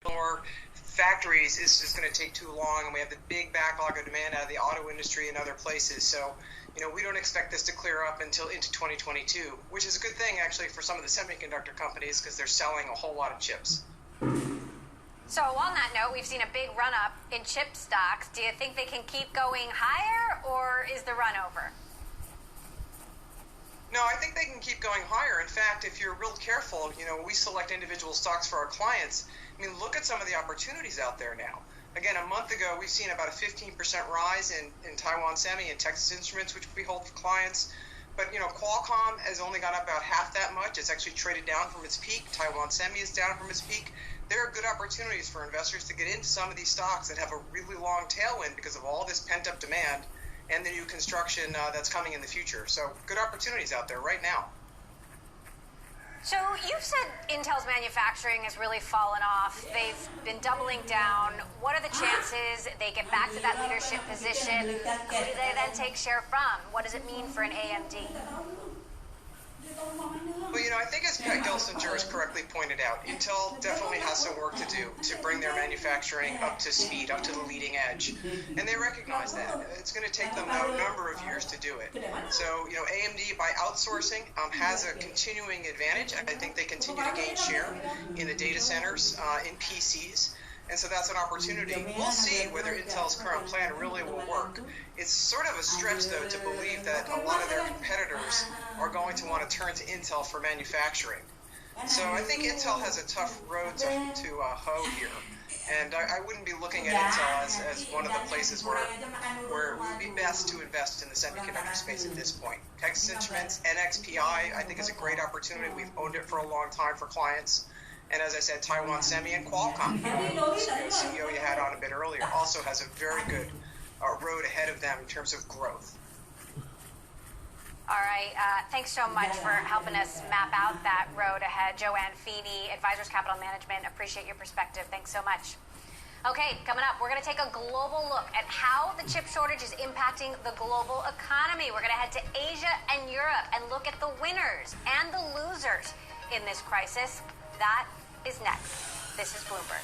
more factories is just going to take too long, and we have the big backlog of demand out of the auto industry and other places. So, we don't expect this to clear up until into 2022, which is a good thing actually for some of the semiconductor companies because they're selling a whole lot of chips. So on that note, we've seen a big run-up in chip stocks. Do you think they can keep going higher, or is the run over? No, I think they can keep going higher. In fact, if you're real careful, we select individual stocks for our clients. Look at some of the opportunities out there now. Again, a month ago, we've seen about a 15% rise in Taiwan Semi and Texas Instruments, which we hold for clients. But, Qualcomm has only gone up about half that much. It's actually traded down from its peak. Taiwan Semi is down from its peak. There are good opportunities for investors to get into some of these stocks that have a really long tailwind because of all this pent-up demand and the new construction that's coming in the future. So good opportunities out there right now. So you've said Intel's manufacturing has really fallen off. They've been doubling down. What are the chances they get back to that leadership position? Who do they then take share from? What does it mean for an AMD? Well, I think as Pat Gelsinger has correctly pointed out, Intel definitely has some work to do to bring their manufacturing up to speed, up to the leading edge. And they recognize that. It's going to take them a number of years to do it. So, AMD, by outsourcing, has a continuing advantage. I think they continue to gain share in the data centers, in PCs. And so that's an opportunity. We'll see whether Intel's current plan really will work. It's sort of a stretch, though, to believe that a lot of their competitors are going to want to turn to Intel for manufacturing. So I think Intel has a tough road to hoe here. And I wouldn't be looking at Intel as one of the places where it would be best to invest in the semiconductor space at this point. Texas Instruments, NXPI, I think is a great opportunity. We've owned it for a long time for clients. And as I said, Taiwan Semi and Qualcomm, the CEO you had on a bit earlier, also has a very good road ahead of them in terms of growth. All right. Thanks so much for helping us map out that road ahead. Joanne Feeney, Advisors Capital Management. Appreciate your perspective. Thanks so much. Okay, coming up, we're going to take a global look at how the chip shortage is impacting the global economy. We're going to head to Asia and Europe and look at the winners and the losers in this crisis. That is next. This is Bloomberg.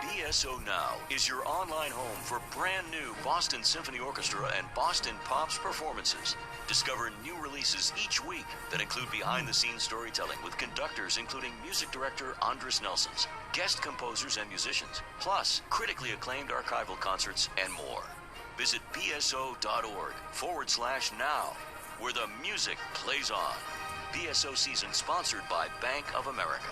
BSO Now is your online home for brand new Boston Symphony Orchestra and Boston Pops performances. Discover new releases each week that include behind-the-scenes storytelling with conductors including music director Andres Nelsons, guest composers and musicians, plus critically acclaimed archival concerts and more. Visit bso.org/now, where the music plays on. BSO season sponsored by Bank of America.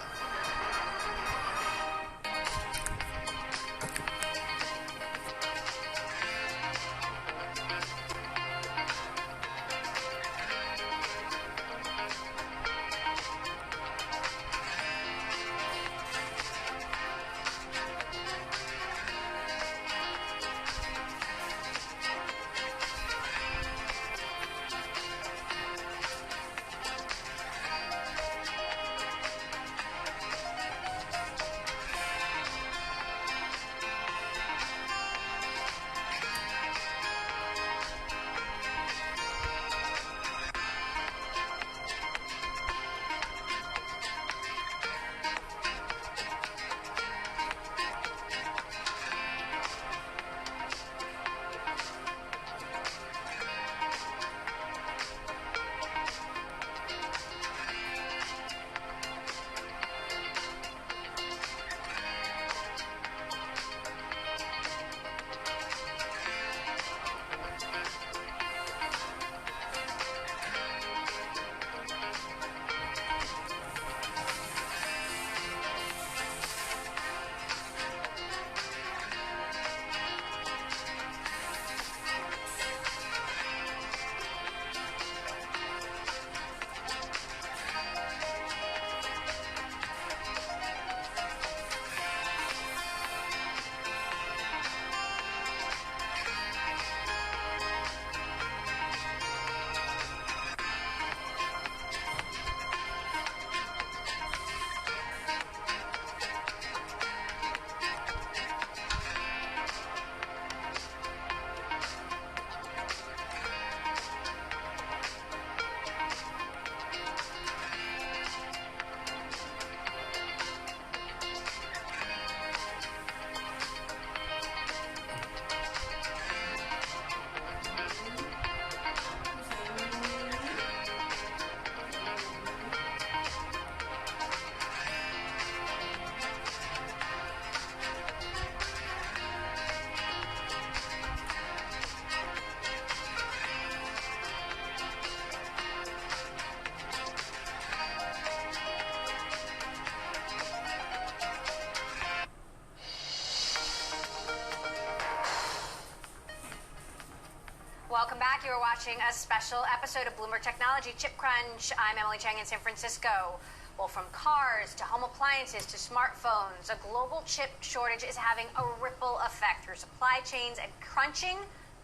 Welcome back. You are watching a special episode of Bloomberg Technology Chip Crunch. I'm Emily Chang in San Francisco. Well, from cars to home appliances to smartphones, a global chip shortage is having a ripple effect through supply chains and crunching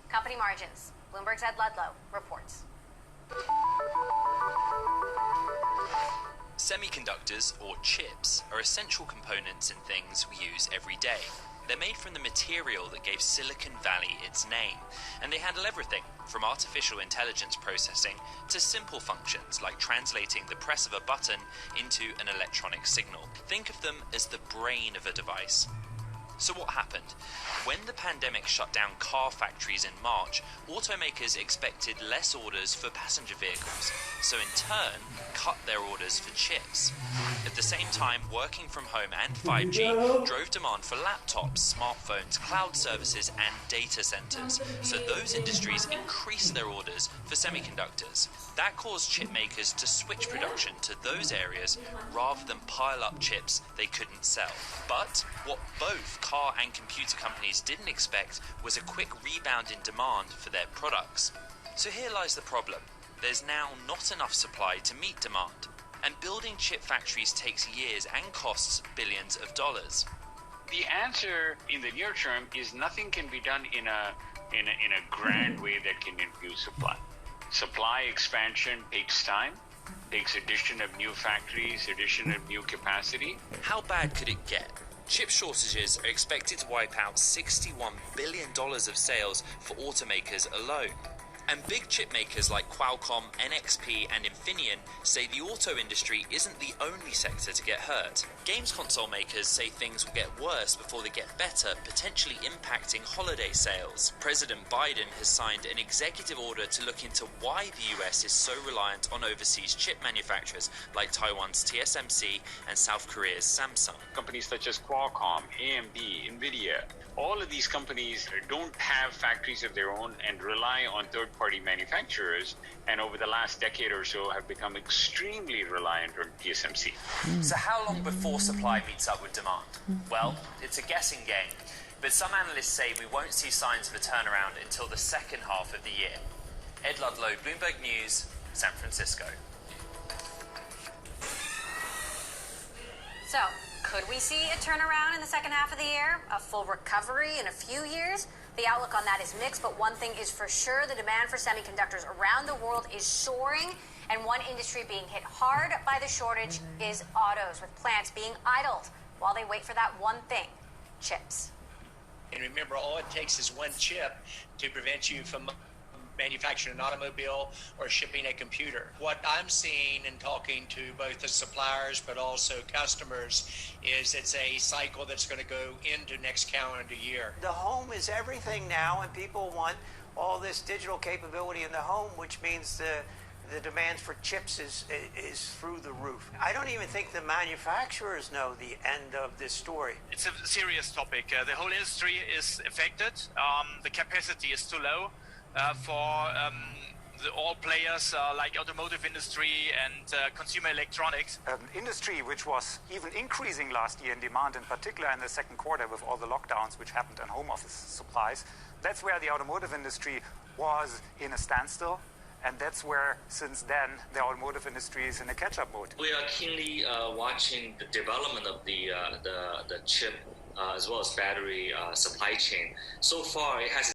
company margins. Bloomberg's Ed Ludlow reports. Semiconductors, or chips, are essential components in things we use every day. They're made from the material that gave Silicon Valley its name, and they handle everything from artificial intelligence processing to simple functions like translating the press of a button into an electronic signal. Think of them as the brain of a device. So what happened? When the pandemic shut down car factories in March, automakers expected less orders for passenger vehicles, so in turn cut their orders for chips. At the same time, working from home and 5G drove demand for laptops, smartphones, cloud services and data centers, so those industries increased their orders for semiconductors. That caused chip makers to switch production to those areas rather than pile up chips they couldn't sell. But what both car and computer companies didn't expect was a quick rebound in demand for their products. So here lies the problem. There's now not enough supply to meet demand, and building chip factories takes years and costs billions of dollars. The answer in the near term is nothing can be done in a grand way that can infuse supply. Supply expansion takes time, takes addition of new factories, addition of new capacity. How bad could it get? Chip shortages are expected to wipe out $61 billion of sales for automakers alone. And big chip makers like Qualcomm, NXP and Infineon say the auto industry isn't the only sector to get hurt. Games console makers say things will get worse before they get better, potentially impacting holiday sales. President Biden has signed an executive order to look into why the US is so reliant on overseas chip manufacturers like Taiwan's TSMC and South Korea's Samsung. Companies such as Qualcomm, AMD, Nvidia, all of these companies don't have factories of their own and rely on third-party manufacturers, and over the last decade or so have become extremely reliant on TSMC. So how long before supply meets up with demand? Well, it's a guessing game, but some analysts say we won't see signs of a turnaround until the second half of the year. Ed Ludlow, Bloomberg News, San Francisco. So, could we see a turnaround in the second half of the year? A full recovery in a few years? The outlook on that is mixed, but one thing is for sure, the demand for semiconductors around the world is soaring, and one industry being hit hard by the shortage is autos, with plants being idled while they wait for that one thing, chips. And remember, all it takes is one chip to prevent you from manufacturing an automobile or shipping a computer. What I'm seeing and talking to both the suppliers but also customers is it's a cycle that's going to go into next calendar year. The home is everything now, and people want all this digital capability in the home, which means the demand for chips is through the roof. I don't even think the manufacturers know the end of this story. It's a serious topic. The whole industry is affected. The capacity is too low for all players like automotive industry and consumer electronics. Industry which was even increasing last year in demand, in particular in the second quarter with all the lockdowns which happened in home office supplies. That's where the automotive industry was in a standstill. And that's where, since then, the automotive industry is in a catch-up mode. We are keenly watching the development of the chip as well as battery supply chain. So far, it has